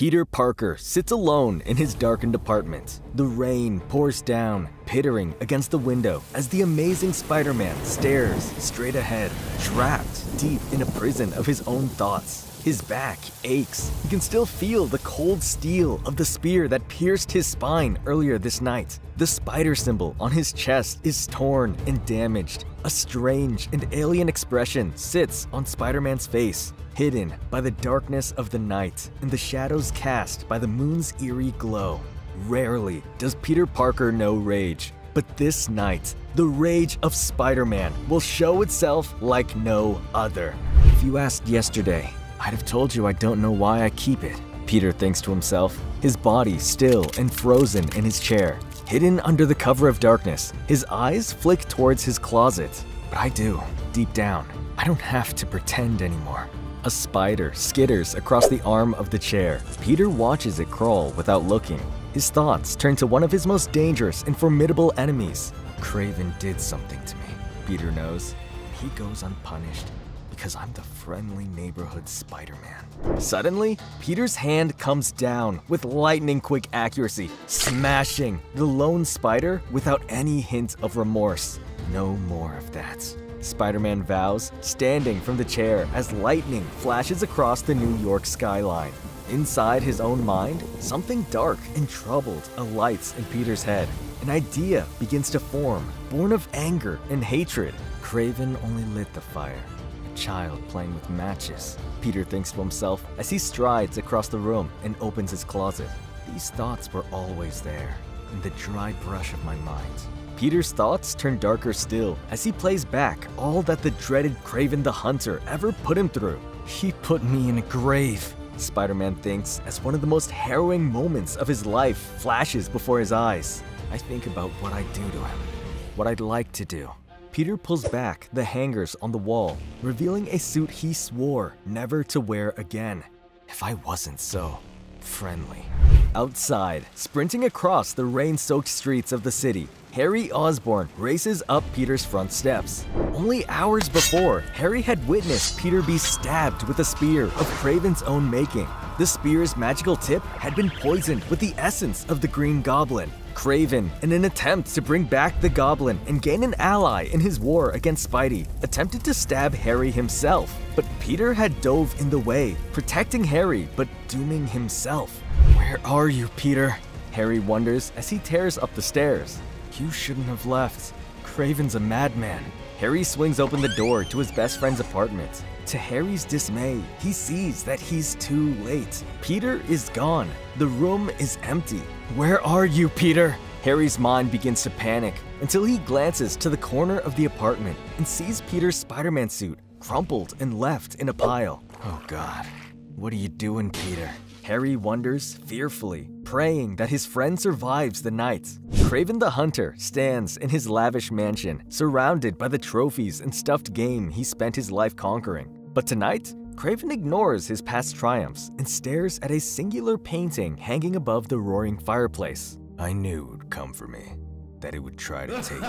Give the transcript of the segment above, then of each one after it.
Peter Parker sits alone in his darkened apartment. The rain pours down, pittering against the window as the amazing Spider-Man stares straight ahead, trapped deep in a prison of his own thoughts. His back aches. He can still feel the cold steel of the spear that pierced his spine earlier this night. The spider symbol on his chest is torn and damaged. A strange and alien expression sits on Spider-Man's face, hidden by the darkness of the night and the shadows cast by the moon's eerie glow. Rarely does Peter Parker know rage, but this night, the rage of Spider-Man will show itself like no other. If you asked yesterday, I'd have told you I don't know why I keep it, Peter thinks to himself, his body still and frozen in his chair. Hidden under the cover of darkness, his eyes flick towards his closet. But I do, deep down. I don't have to pretend anymore. A spider skitters across the arm of the chair. Peter watches it crawl without looking. His thoughts turn to one of his most dangerous and formidable enemies. Kraven did something to me, Peter knows. He goes unpunished because I'm the friendly neighborhood Spider-Man. Suddenly, Peter's hand comes down with lightning-quick accuracy, smashing the lone spider without any hint of remorse. No more of that, Spider-Man vows, standing from the chair as lightning flashes across the New York skyline. Inside his own mind, something dark and troubled alights in Peter's head. An idea begins to form, born of anger and hatred. Kraven only lit the fire. Child playing with matches, Peter thinks to himself as he strides across the room and opens his closet. These thoughts were always there, in the dry brush of my mind. Peter's thoughts turn darker still as he plays back all that the dreaded Kraven the Hunter ever put him through. He put me in a grave, Spider-Man thinks as one of the most harrowing moments of his life flashes before his eyes. I think about what I'd do to him, what I'd like to do. Peter pulls back the hangers on the wall, revealing a suit he swore never to wear again. If I wasn't so friendly. Outside, sprinting across the rain-soaked streets of the city, Harry Osborn races up Peter's front steps. Only hours before, Harry had witnessed Peter be stabbed with a spear of Kraven's own making. The spear's magical tip had been poisoned with the essence of the Green Goblin. Kraven, in an attempt to bring back the Goblin and gain an ally in his war against Spidey, attempted to stab Harry himself. But Peter had dove in the way, protecting Harry but dooming himself. Where are you, Peter? Harry wonders as he tears up the stairs. You shouldn't have left. Kraven's a madman. Harry swings open the door to his best friend's apartment. To Harry's dismay, he sees that he's too late. Peter is gone. The room is empty. Where are you, Peter? Harry's mind begins to panic until he glances to the corner of the apartment and sees Peter's Spider-Man suit crumpled and left in a pile. Oh God, what are you doing, Peter? Harry wonders fearfully, praying that his friend survives the night. Kraven the Hunter stands in his lavish mansion, surrounded by the trophies and stuffed game he spent his life conquering. But tonight, Kraven ignores his past triumphs and stares at a singular painting hanging above the roaring fireplace. I knew it would come for me, that it would try to take me,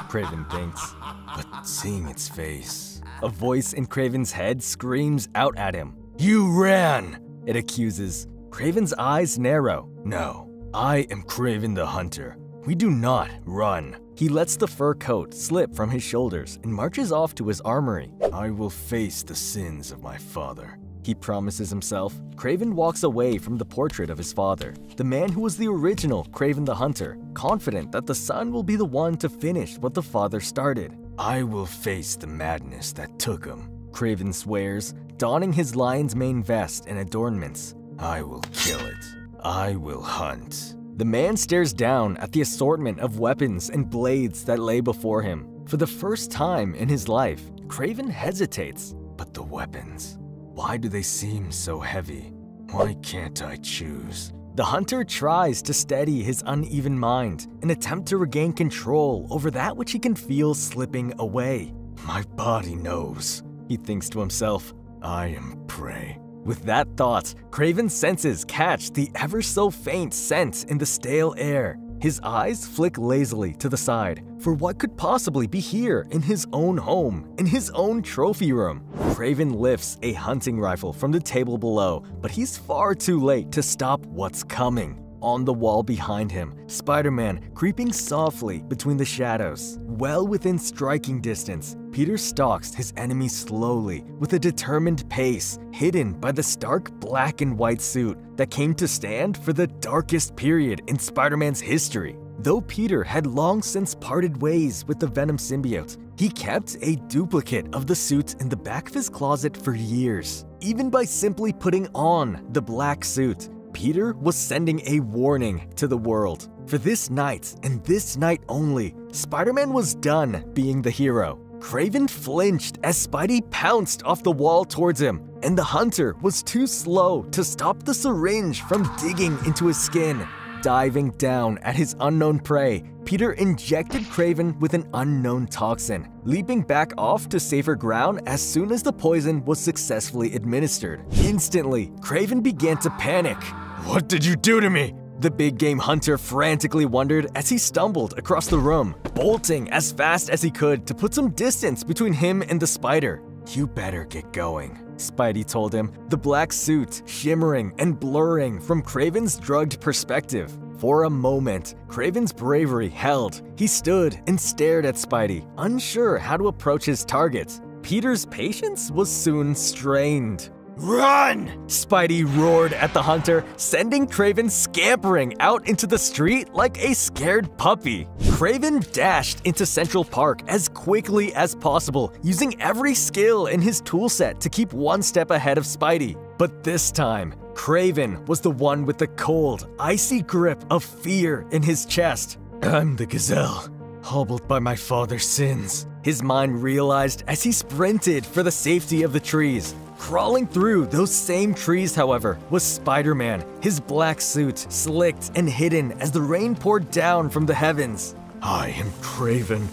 Kraven thinks. But seeing its face, a voice in Kraven's head screams out at him. You ran! It accuses. Kraven's eyes narrow. No, I am Kraven the Hunter. We do not run. He lets the fur coat slip from his shoulders and marches off to his armory. I will face the sins of my father, he promises himself. Kraven walks away from the portrait of his father, the man who was the original Kraven the Hunter, confident that the son will be the one to finish what the father started. I will face the madness that took him, Kraven swears, donning his lion's mane vest and adornments. I will kill it. I will hunt. The man stares down at the assortment of weapons and blades that lay before him. For the first time in his life, Kraven hesitates. But the weapons, why do they seem so heavy? Why can't I choose? The hunter tries to steady his uneven mind, an attempt to regain control over that which he can feel slipping away. My body knows, he thinks to himself. I am prey. With that thought, Kraven's senses catch the ever so faint scent in the stale air. His eyes flick lazily to the side for what could possibly be here in his own home, in his own trophy room. Kraven lifts a hunting rifle from the table below, but he's far too late to stop what's coming. On the wall behind him, Spider-Man creeping softly between the shadows. Well within striking distance, Peter stalks his enemy slowly with a determined pace, hidden by the stark black and white suit that came to stand for the darkest period in Spider-Man's history. Though Peter had long since parted ways with the Venom symbiote, he kept a duplicate of the suit in the back of his closet for years. Even by simply putting on the black suit, Peter was sending a warning to the world. For this night, and this night only, Spider-Man was done being the hero. Kraven flinched as Spidey pounced off the wall towards him, and the Hunter was too slow to stop the syringe from digging into his skin. Diving down at his unknown prey, Peter injected Kraven with an unknown toxin, leaping back off to safer ground as soon as the poison was successfully administered. Instantly, Kraven began to panic. "What did you do to me?" The big game hunter frantically wondered as he stumbled across the room, bolting as fast as he could to put some distance between him and the spider. "You better get going," Spidey told him, the black suit shimmering and blurring from Kraven's drugged perspective. For a moment, Kraven's bravery held. He stood and stared at Spidey, unsure how to approach his target. Peter's patience was soon strained. "Run!" Spidey roared at the hunter, sending Kraven scampering out into the street like a scared puppy. Kraven dashed into Central Park as quickly as possible, using every skill in his toolset to keep one step ahead of Spidey. But this time, Kraven was the one with the cold, icy grip of fear in his chest. "I'm the gazelle, hobbled by my father's sins," his mind realized as he sprinted for the safety of the trees. Crawling through those same trees, however, was Spider-Man, his black suit slicked and hidden as the rain poured down from the heavens. "I am Kraven,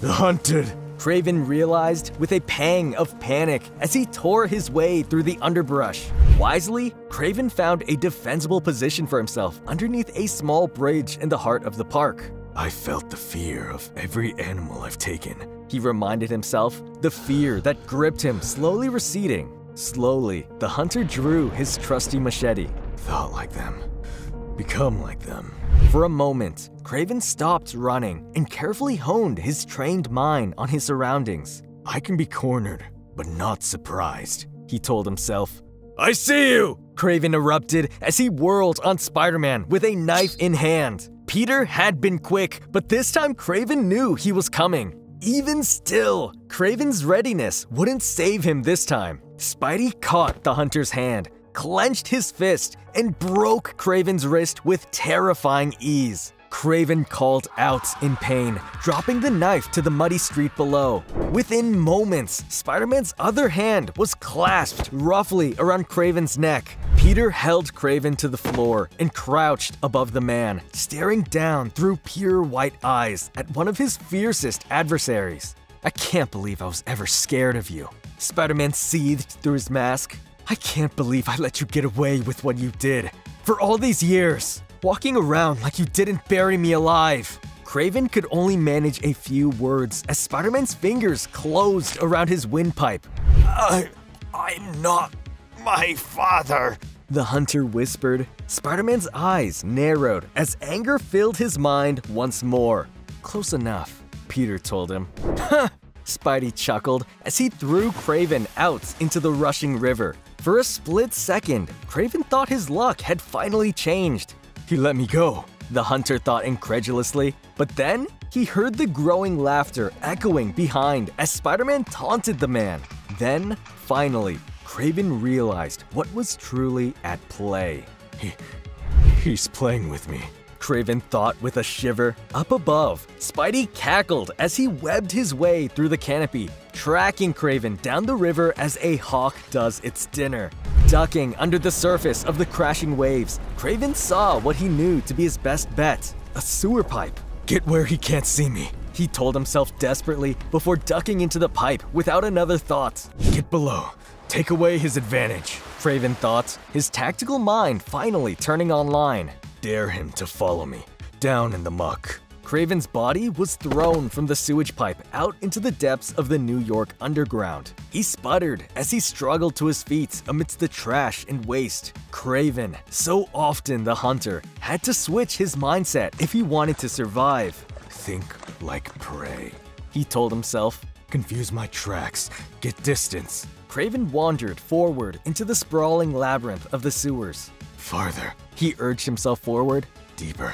the hunted," Kraven realized with a pang of panic as he tore his way through the underbrush. Wisely, Kraven found a defensible position for himself underneath a small bridge in the heart of the park. "I felt the fear of every animal I've taken," he reminded himself, the fear that gripped him slowly receding. Slowly, the hunter drew his trusty machete. "Thought like them, become like them." For a moment, Kraven stopped running and carefully honed his trained mind on his surroundings. "I can be cornered, but not surprised," he told himself. "I see you!" Kraven erupted as he whirled on Spider-Man with a knife in hand. Peter had been quick, but this time Kraven knew he was coming. Even still, Kraven's readiness wouldn't save him this time. Spidey caught the hunter's hand, clenched his fist, and broke Kraven's wrist with terrifying ease. Kraven called out in pain, dropping the knife to the muddy street below. Within moments, Spider-Man's other hand was clasped roughly around Kraven's neck. Peter held Kraven to the floor and crouched above the man, staring down through pure white eyes at one of his fiercest adversaries. "I can't believe I was ever scared of you," Spider-Man seethed through his mask. "I can't believe I let you get away with what you did. For all these years, walking around like you didn't bury me alive." Kraven could only manage a few words as Spider-Man's fingers closed around his windpipe. I'm not my father," the hunter whispered. Spider-Man's eyes narrowed as anger filled his mind once more. "Close enough," Peter told him. "Huh!" Spidey chuckled as he threw Kraven out into the rushing river. For a split second, Kraven thought his luck had finally changed. "He let me go," the hunter thought incredulously. But then, he heard the growing laughter echoing behind as Spider-Man taunted the man. Then, finally, Kraven realized what was truly at play. He's playing with me," Kraven thought with a shiver. Up above, Spidey cackled as he webbed his way through the canopy, tracking Kraven down the river as a hawk does its dinner. Ducking under the surface of the crashing waves, Kraven saw what he knew to be his best bet, a sewer pipe. "Get where he can't see me," he told himself desperately before ducking into the pipe without another thought. "Get below. Take away his advantage," Kraven thought, his tactical mind finally turning online. "Dare him to follow me. down in the muck. Kraven's body was thrown from the sewage pipe out into the depths of the New York underground. He sputtered as he struggled to his feet amidst the trash and waste. Kraven, so often the hunter, had to switch his mindset if he wanted to survive. Think like prey, he told himself. Confuse my tracks, get distance. Kraven wandered forward into the sprawling labyrinth of the sewers. Farther, he urged himself forward. Deeper,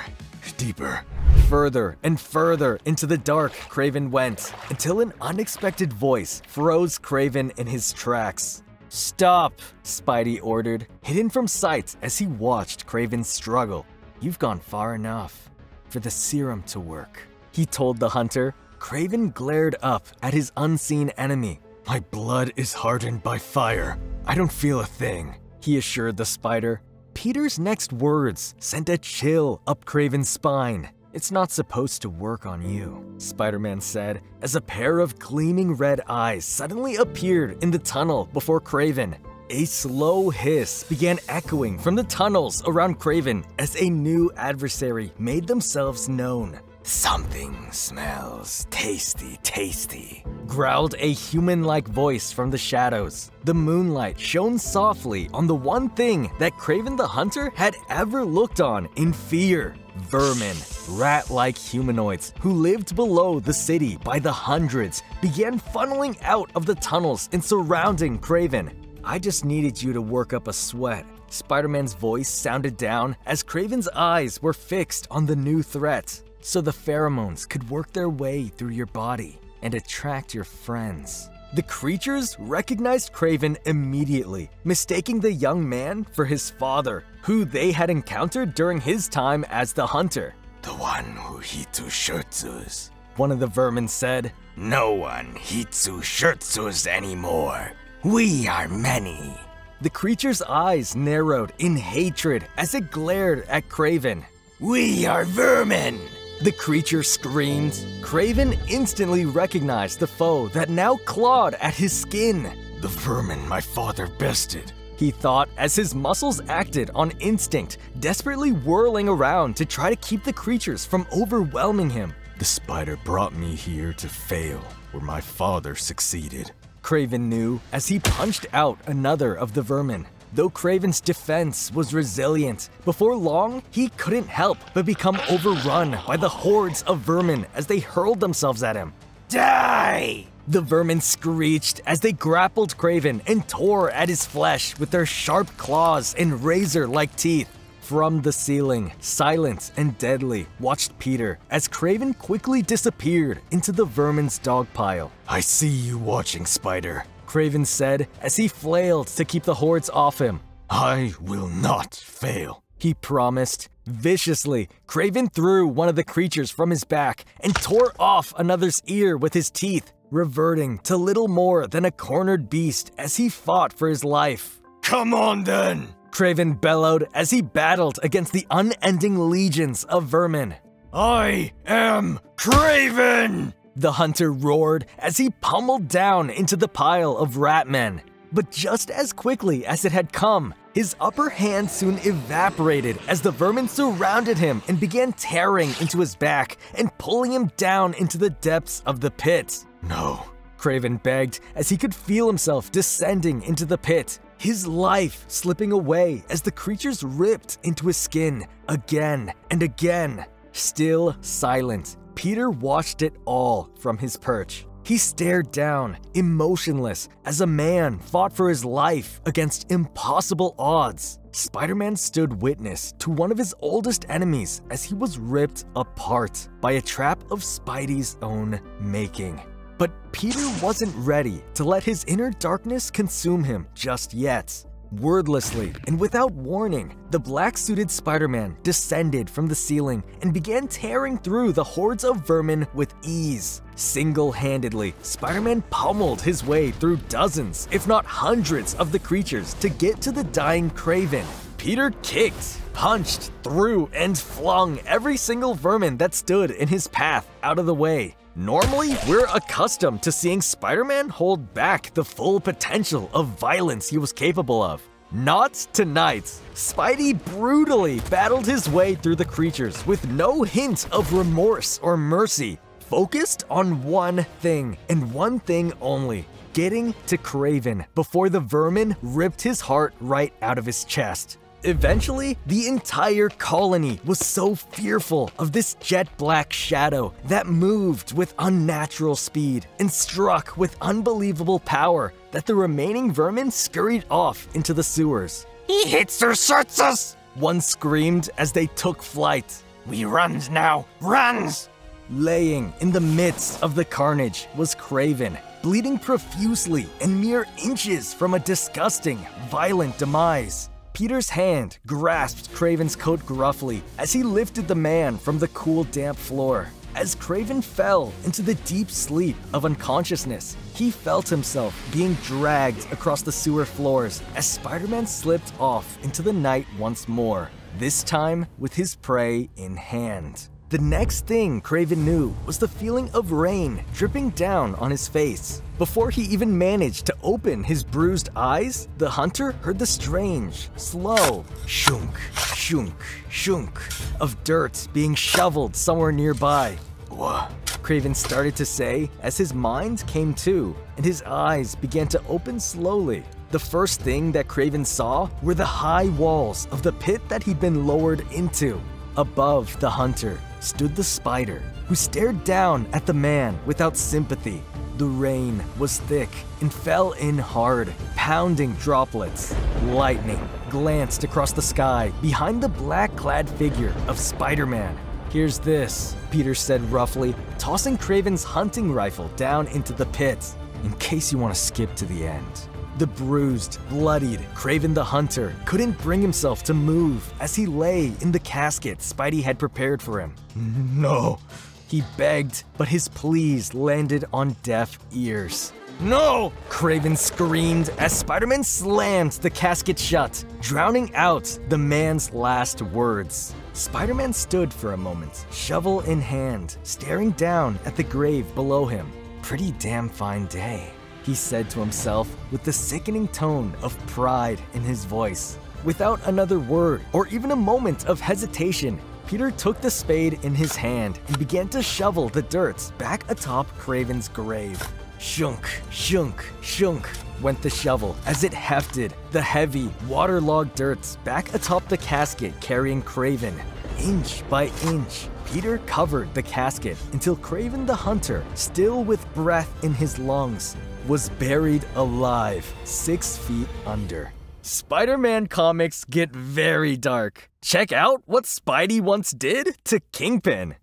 deeper. Further and further into the dark Kraven went, until an unexpected voice froze Kraven in his tracks. Stop, Spidey ordered, hidden from sight as he watched Kraven struggle. You've gone far enough for the serum to work, he told the hunter. Kraven glared up at his unseen enemy. My blood is hardened by fire. I don't feel a thing, he assured the spider. Peter's next words sent a chill up Kraven's spine. It's not supposed to work on you, Spider-Man said, as a pair of gleaming red eyes suddenly appeared in the tunnel before Kraven. A slow hiss began echoing from the tunnels around Kraven as a new adversary made themselves known. Something smells tasty, tasty, growled a human-like voice from the shadows. The moonlight shone softly on the one thing that Kraven the Hunter had ever looked on in fear. Vermin, rat-like humanoids who lived below the city by the hundreds, began funneling out of the tunnels and surrounding Kraven. I just needed you to work up a sweat. Spider-Man's voice sounded down as Kraven's eyes were fixed on the new threat, so the pheromones could work their way through your body and attract your friends. The creatures recognized Kraven immediately, mistaking the young man for his father, who they had encountered during his time as the hunter. The one who hitsu shurtsus, one of the vermin said. No one hitsu shurtsus anymore. We are many. The creature's eyes narrowed in hatred as it glared at Kraven. We are vermin! The creature screamed. Kraven instantly recognized the foe that now clawed at his skin. The vermin my father bested, he thought as his muscles acted on instinct, desperately whirling around to try to keep the creatures from overwhelming him. The spider brought me here to fail, where my father succeeded, Kraven knew as he punched out another of the vermin. Though Kraven's defense was resilient, before long, he couldn't help but become overrun by the hordes of vermin as they hurled themselves at him. Die! The vermin screeched as they grappled Kraven and tore at his flesh with their sharp claws and razor-like teeth. From the ceiling, silent and deadly, watched Peter as Kraven quickly disappeared into the vermin's dog pile. I see you watching, Spider, Kraven said as he flailed to keep the hordes off him. I will not fail, he promised. Viciously, Kraven threw one of the creatures from his back and tore off another's ear with his teeth, reverting to little more than a cornered beast as he fought for his life. Come on then, Kraven bellowed as he battled against the unending legions of vermin. I am Kraven! The hunter roared as he pummeled down into the pile of rat men. But just as quickly as it had come, his upper hand soon evaporated as the vermin surrounded him and began tearing into his back and pulling him down into the depths of the pit. No, Kraven begged as he could feel himself descending into the pit, his life slipping away as the creatures ripped into his skin again and again. Still silent, Peter watched it all from his perch. He stared down, emotionless, as a man fought for his life against impossible odds. Spider-Man stood witness to one of his oldest enemies as he was ripped apart by a trap of Spidey's own making. But Peter wasn't ready to let his inner darkness consume him just yet. Wordlessly and without warning, the black-suited Spider-Man descended from the ceiling and began tearing through the hordes of vermin with ease. Single-handedly, Spider-Man pummeled his way through dozens, if not hundreds, of the creatures to get to the dying Kraven. Peter kicked, punched, threw, and flung every single vermin that stood in his path out of the way. Normally, we're accustomed to seeing Spider-Man hold back the full potential of violence he was capable of. Not tonight. Spidey brutally battled his way through the creatures with no hint of remorse or mercy, focused on one thing and one thing only: getting to Kraven before the vermin ripped his heart right out of his chest. Eventually, the entire colony was so fearful of this jet-black shadow that moved with unnatural speed and struck with unbelievable power that the remaining vermin scurried off into the sewers. He hits us! One screamed as they took flight. We runs now, runs! Laying in the midst of the carnage was Kraven, bleeding profusely and mere inches from a disgusting, violent demise. Peter's hand grasped Kraven's coat gruffly as he lifted the man from the cool, damp floor. As Kraven fell into the deep sleep of unconsciousness, he felt himself being dragged across the sewer floors as Spider-Man slipped off into the night once more, this time with his prey in hand. The next thing Kraven knew was the feeling of rain dripping down on his face. Before he even managed to open his bruised eyes, the hunter heard the strange, slow shunk, shunk, shunk of dirt being shoveled somewhere nearby. "What?" Kraven started to say as his mind came to and his eyes began to open slowly. The first thing that Kraven saw were the high walls of the pit that he'd been lowered into. Above the hunter stood the spider, who stared down at the man without sympathy. The rain was thick and fell in hard, pounding droplets. Lightning glanced across the sky behind the black-clad figure of Spider-Man. "Here's this," Peter said roughly, tossing Kraven's hunting rifle down into the pit, "in case you want to skip to the end." The bruised, bloodied Kraven the Hunter couldn't bring himself to move as he lay in the casket Spidey had prepared for him. "No," he begged, but his pleas landed on deaf ears. "No!" Kraven screamed as Spider-Man slammed the casket shut, drowning out the man's last words. Spider-Man stood for a moment, shovel in hand, staring down at the grave below him. "Pretty damn fine day," he said to himself with the sickening tone of pride in his voice. Without another word or even a moment of hesitation, Peter took the spade in his hand and began to shovel the dirt back atop Kraven's grave. Shunk, shunk, shunk went the shovel as it hefted the heavy, waterlogged dirt back atop the casket carrying Kraven. Inch by inch, Peter covered the casket until Kraven the Hunter, still with breath in his lungs, was buried alive 6 feet under. Spider-Man comics get very dark. Check out what Spidey once did to Kingpin.